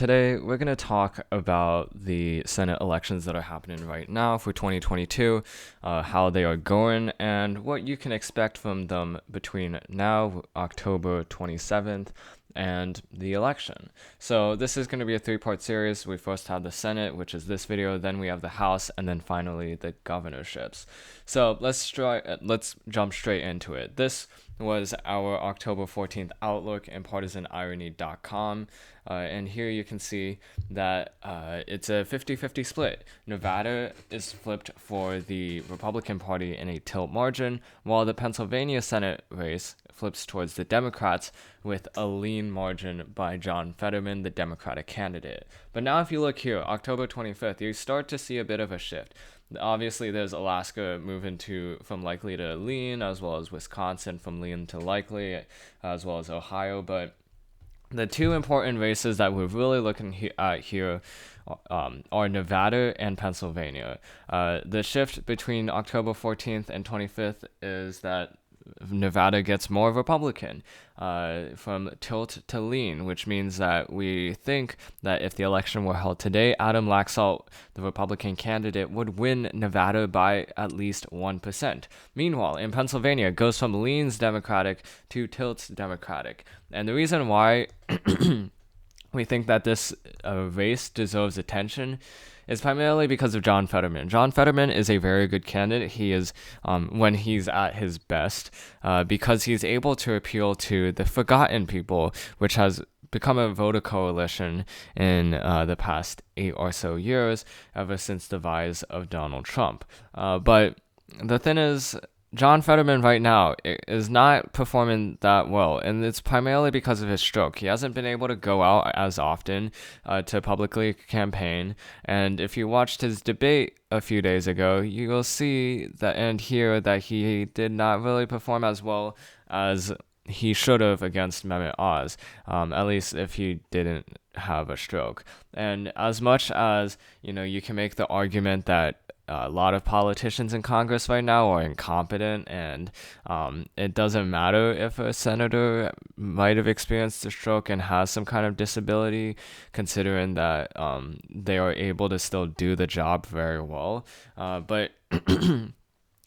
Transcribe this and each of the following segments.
Today, we're going to talk about the Senate elections that are happening right now for 2022, how they are going, and what you can expect from them between now, October 27th, and the election. So, this is going to be a three-part series. We first have the Senate, which is this video, then we have the House, and then finally the governorships. So, let's jump straight into it. This was our October 14th outlook in partisanirony.com. And here you can see that it's a 50-50 split. Nevada is flipped for the Republican Party in a tilt margin, while the Pennsylvania Senate race flips towards the Democrats with a lean margin by John Fetterman, the Democratic candidate. But now if you look here, October 25th, you start to see a bit of a shift. Obviously, there's Alaska moving from likely to lean, as well as Wisconsin from lean to likely, as well as Ohio. But the two important races that we're really looking at here are Nevada and Pennsylvania. The shift between October 14th and 25th is that Nevada gets more Republican from tilt to lean, which means that we think that if the election were held today, Adam Laxalt, the Republican candidate, would win Nevada by at least 1%. Meanwhile, in Pennsylvania, it goes from leans Democratic to tilts Democratic. And the reason why we think that this race deserves attention is primarily because of John Fetterman. John Fetterman is a very good candidate. He is, when he's at his best, because he's able to appeal to the forgotten people, which has become a voter coalition in the past 8 or so years, ever since the rise of Donald Trump. But the thing is, John Fetterman right now is not performing that well, and it's primarily because of his stroke. He hasn't been able to go out as often to publicly campaign, and if you watched his debate a few days ago, you will see that and hear that he did not really perform as well as he should have against Mehmet Oz, at least if he didn't have a stroke. And as much as, you can make the argument that a lot of politicians in Congress right now are incompetent, and it doesn't matter if a senator might have experienced a stroke and has some kind of disability, considering that they are able to still do the job very well. But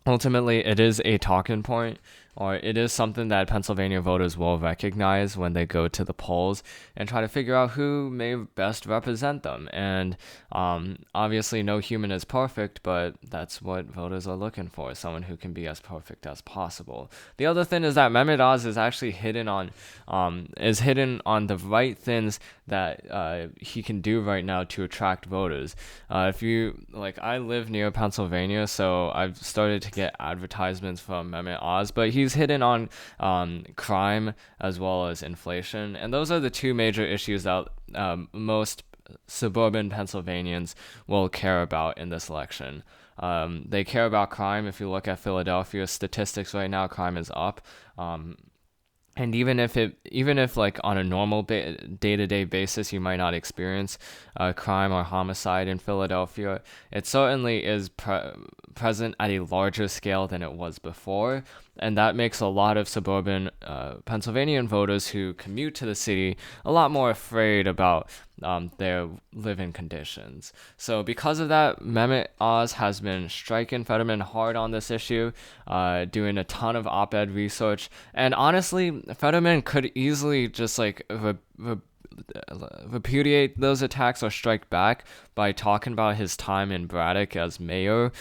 ultimately, it is a talking point, or it is something that Pennsylvania voters will recognize when they go to the polls and try to figure out who may best represent them. And obviously, no human is perfect, but that's what voters are looking for, someone who can be as perfect as possible. The other thing is that Mehmet Oz is actually hidden on the right things that he can do right now to attract voters. I live near Pennsylvania, so I've started to get advertisements from Mehmet Oz, but he's hidden on crime as well as inflation, and those are the two major issues that most suburban Pennsylvanians will care about in this election. They care about crime. If you look at Philadelphia statistics right now, crime is up. And even if like on a normal day-to-day basis, you might not experience crime or homicide in Philadelphia, it certainly is present at a larger scale than it was before. And that makes a lot of suburban Pennsylvanian voters who commute to the city a lot more afraid about their living conditions. So because of that, Mehmet Oz has been striking Fetterman hard on this issue, doing a ton of op-ed research. And honestly, Fetterman could easily just repudiate those attacks or strike back by talking about his time in Braddock as mayor.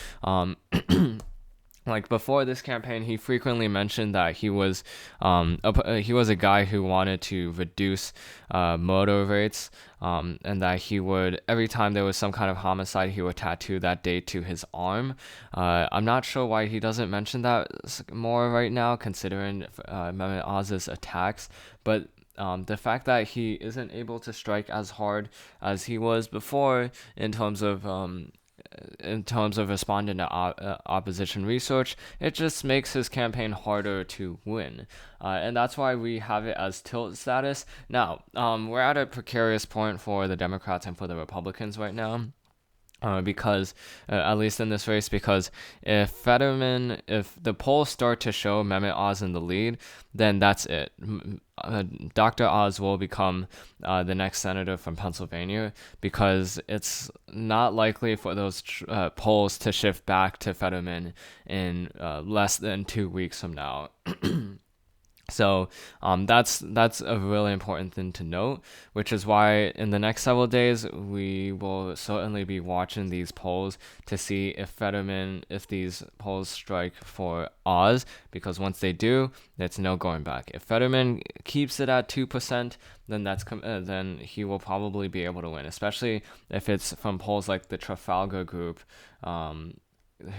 Like before this campaign, he frequently mentioned that he was a guy who wanted to reduce murder rates, and that he would, every time there was some kind of homicide, he would tattoo that date to his arm. I'm not sure why he doesn't mention that more right now, considering Mehmet Oz's attacks, but the fact that he isn't able to strike as hard as he was before in terms of responding to opposition research, it just makes his campaign harder to win. And that's why we have it as tilt status. Now, we're at a precarious point for the Democrats and for the Republicans right now. because at least in this race, because if the polls start to show Mehmet Oz in the lead, then that's it. Dr. Oz will become the next senator from Pennsylvania, because it's not likely for those polls to shift back to Fetterman in less than 2 weeks from now. So that's a really important thing to note, which is why in the next several days we will certainly be watching these polls to see if these polls strike for Oz, because once they do, there's no going back. If Fetterman keeps it at 2%, then then he will probably be able to win, especially if it's from polls like the Trafalgar Group.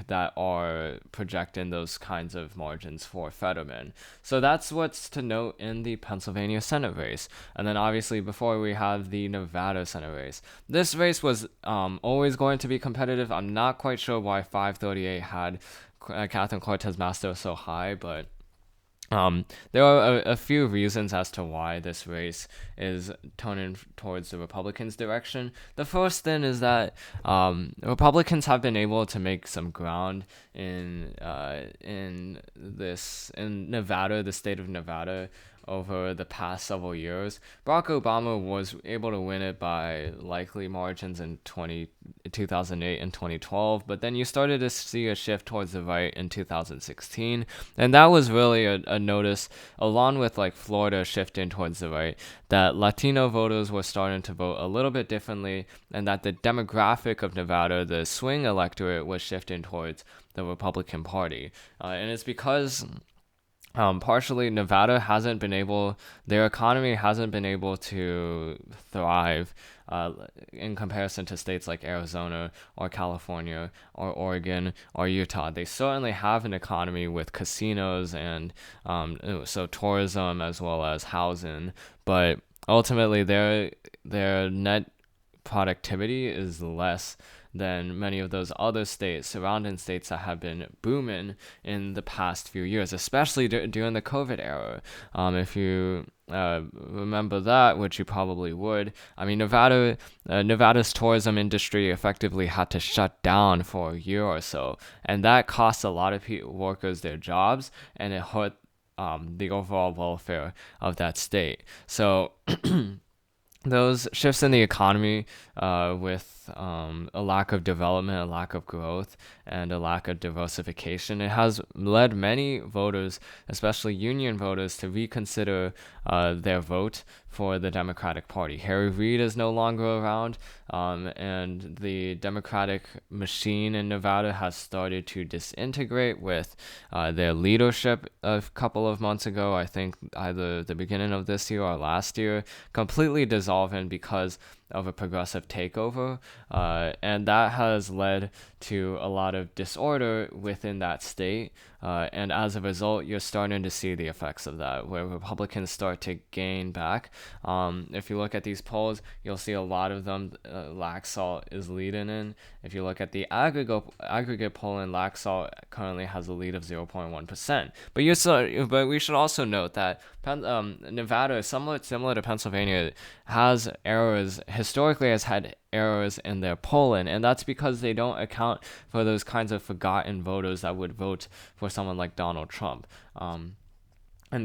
That are projecting those kinds of margins for Fetterman. So that's what's to note in the Pennsylvania Senate race. And then obviously before we have the Nevada Senate race. This race was always going to be competitive. I'm not quite sure why 538 had Catherine Cortez Masto so high, but there are a few reasons as to why this race is turning towards the Republicans' direction. The first thing is that Republicans have been able to make some ground in Nevada, the state of Nevada, over the past several years. Barack Obama was able to win it by likely margins in 2008 and 2012, but then you started to see a shift towards the right in 2016, and that was really a notice, along with like Florida shifting towards the right, that Latino voters were starting to vote a little bit differently, and that the demographic of Nevada, the swing electorate, was shifting towards the Republican Party. And it's because partially Nevada their economy hasn't been able to thrive in comparison to states like Arizona or California or Oregon or Utah. They certainly have an economy with casinos and so tourism as well as housing, but ultimately their net productivity is less than many of those other surrounding states that have been booming in the past few years, especially during the COVID era. If you remember that, which you probably would, I mean, Nevada's tourism industry effectively had to shut down for a year or so, and that cost a lot of workers their jobs, and it hurt the overall welfare of that state. So those shifts in the economy, with a lack of development, a lack of growth, and a lack of diversification, it has led many voters, especially union voters, to reconsider their vote for the Democratic Party. Harry Reid is no longer around, and the Democratic machine in Nevada has started to disintegrate with their leadership a couple of months ago, I think either the beginning of this year or last year, completely dissolving because of a progressive takeover, and that has led to a lot of disorder within that state, and as a result, you're starting to see the effects of that, where Republicans start to gain back. If you look at these polls, you'll see a lot of them, Laxalt is leading in. If you look at the aggregate polling, Laxalt currently has a lead of 0.1%. But we should also note that Nevada, somewhat similar to Pennsylvania, historically has had errors in their polling, and that's because they don't account for those kinds of forgotten voters that would vote for someone like Donald Trump. And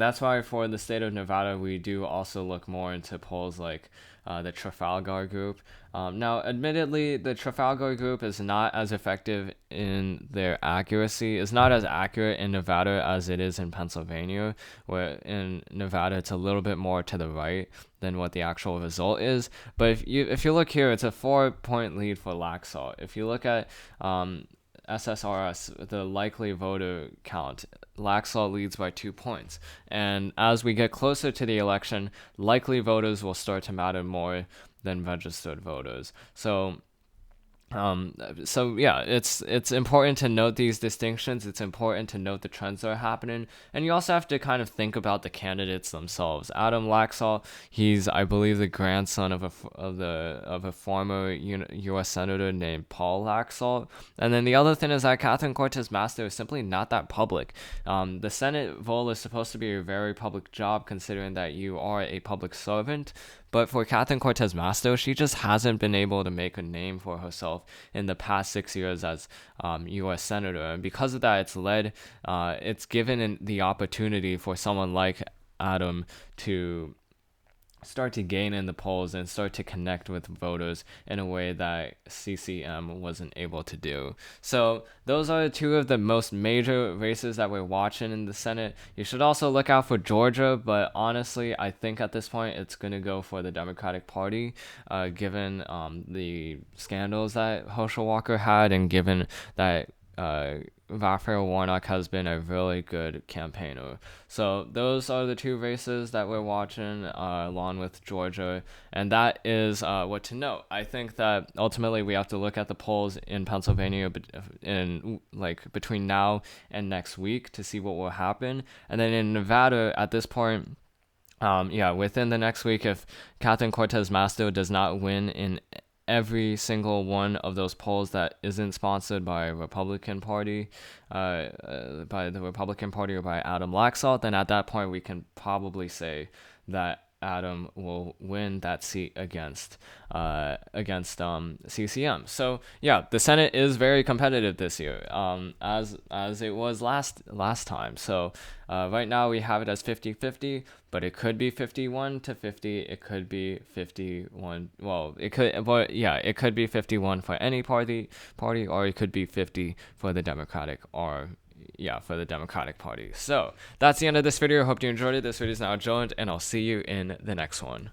that's why for the state of Nevada, we do also look more into polls like the Trafalgar Group. Now, admittedly, the Trafalgar Group is not as effective in their accuracy. It's not as accurate in Nevada as it is in Pennsylvania, where in Nevada it's a little bit more to the right than what the actual result is. But if you look here, it's a 4-point lead for Laxalt. If you look at SSRS, the likely voter count, Laxalt leads by 2 points. And as we get closer to the election, likely voters will start to matter more than registered voters. So yeah, it's important to note these distinctions. It's important to note the trends that are happening, and you also have to kind of think about the candidates themselves. Adam Laxalt, he's, I believe, the grandson of a former U.S. senator named Paul Laxalt. And then the other thing is that Catherine Cortez Masto is simply not that public. The Senate role is supposed to be a very public job, considering that you are a public servant. But for Catherine Cortez Masto, she just hasn't been able to make a name for herself in the past 6 years as U.S. Senator. And because of that, it's given the opportunity for someone like Adam to start to gain in the polls and start to connect with voters in a way that CCM wasn't able to do. So those are two of the most major races that we're watching in the Senate. You should also look out for Georgia, but honestly, I think at this point it's going to go for the Democratic Party, given the scandals that Herschel Walker had, and given that Raphael Warnock has been a really good campaigner. So those are the two races that we're watching, along with Georgia, and that is what to note. I think that ultimately we have to look at the polls in Pennsylvania between now and next week to see what will happen, and then in Nevada at this point. Within the next week, if Catherine Cortez Masto does not win in every single one of those polls that isn't sponsored by Republican Party, by the Republican Party or by Adam Laxalt, then at that point we can probably say that Adam will win that seat against CCM. So yeah, the Senate is very competitive this year, as it was last time. So right now we have it as 50-50, but it could be 51-50. It could be 51. Well, it could be 51 for any party, or it could be 50 for the Democratic for the Democratic Party. So that's the end of this video. I hope you enjoyed it. This video is now adjourned, and I'll see you in the next one.